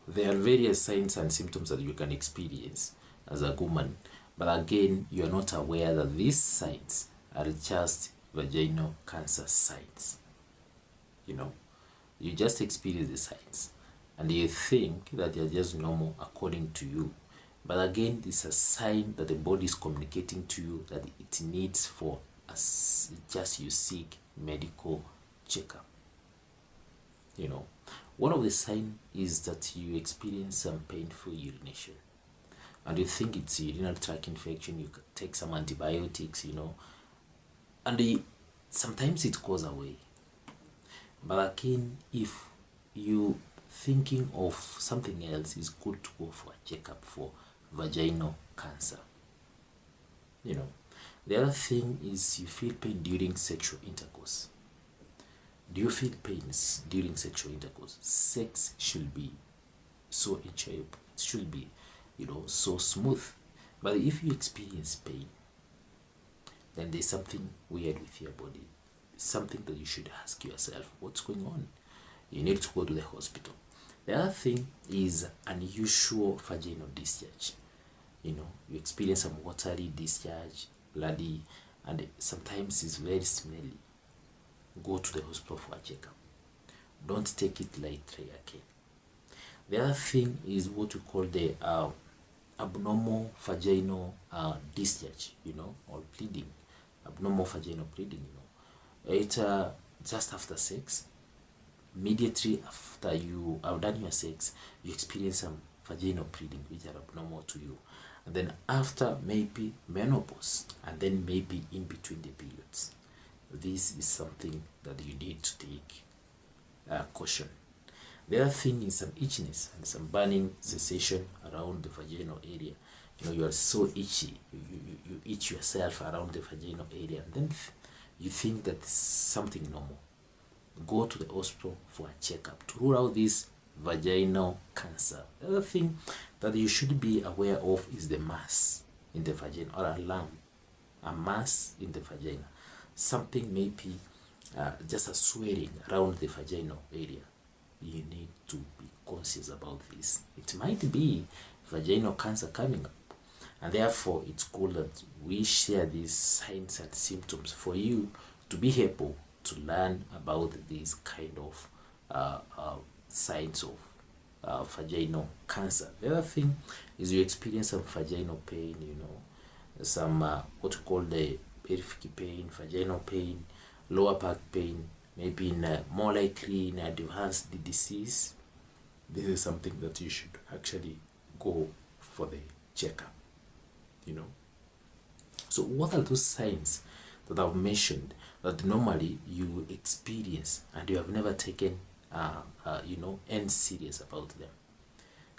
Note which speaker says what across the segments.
Speaker 1: There are various signs and symptoms that you can experience as a woman, but again, you are not aware that these signs are just vaginal cancer signs. You know, you just experience the signs and you think that they are just normal according to you. But again, this is a sign that the body is communicating to you that it needs for just you seek medical checkup. You know, one of the signs is that you experience some painful urination and you think it's a urinary tract infection. You take some antibiotics, you know, and sometimes it goes away. But again, if you thinking of something else, it's good to go for a checkup for vaginal cancer. You know, the other thing is you feel pain during sexual intercourse. Do you feel pains during sexual intercourse? Sex should be so enjoyable. It should be, you know, so smooth. But if you experience pain, then there's something weird with your body. Something that you should ask yourself, what's going on? You need to go to the hospital. The other thing is unusual vaginal discharge. You know, you experience some watery discharge, bloody, and sometimes it's very smelly. Go to the hospital for a checkup. Don't take it lightly again. The other thing is what we call the abnormal vaginal discharge, you know, or bleeding. Abnormal vaginal bleeding, you know. It's just after sex. Immediately after you have done your sex, you experience some vaginal bleeding which are abnormal to you. And then after maybe menopause, and then maybe in between the periods. This is something that you need to take caution. The other thing is some itchiness and some burning sensation around the vaginal area. You know, you are so itchy, you itch yourself around the vaginal area, and then you think that it's something normal. Go to the hospital for a checkup to rule out this vaginal cancer. The other thing that you should be aware of is the mass in the vagina, or a lump, a mass in the vagina. Something maybe just a swelling around the vaginal area. You need to be conscious about this. It might be vaginal cancer coming up, and therefore it's cool that we share these signs and symptoms for you to be able to learn about these kind of signs of vaginal cancer. The other thing is you experience some vaginal pain, you know, some what we call the pelvic pain, vaginal pain, lower back pain, maybe more likely in advanced disease. This is something that you should actually go for the checkup, you know. So what are those signs that I've mentioned that normally you experience and you have never taken you know, any serious about them?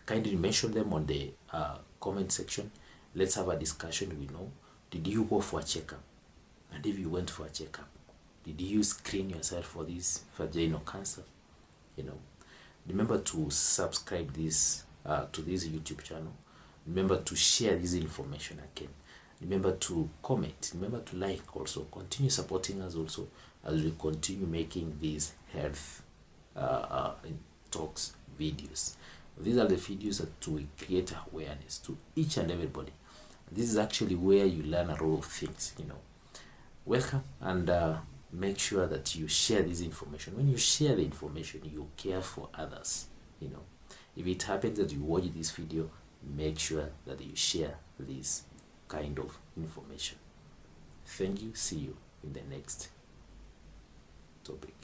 Speaker 1: Kindly mention them on the comment section. Let's have a discussion. We know, did you go for a checkup? And if you went for a checkup, did you screen yourself for this vaginal cancer? You know, remember to subscribe this to this YouTube channel. Remember to share this information again. Remember to comment. Remember to like also. Continue supporting us also as we continue making these health talks videos. These are the videos that will create awareness to each and everybody. This is actually where you learn a lot of things, you know. Welcome, and make sure that you share this information. When you share the information, you care for others, you know. If it happens that you watch this video, make sure that you share this kind of information. Thank you. See you in the next topic.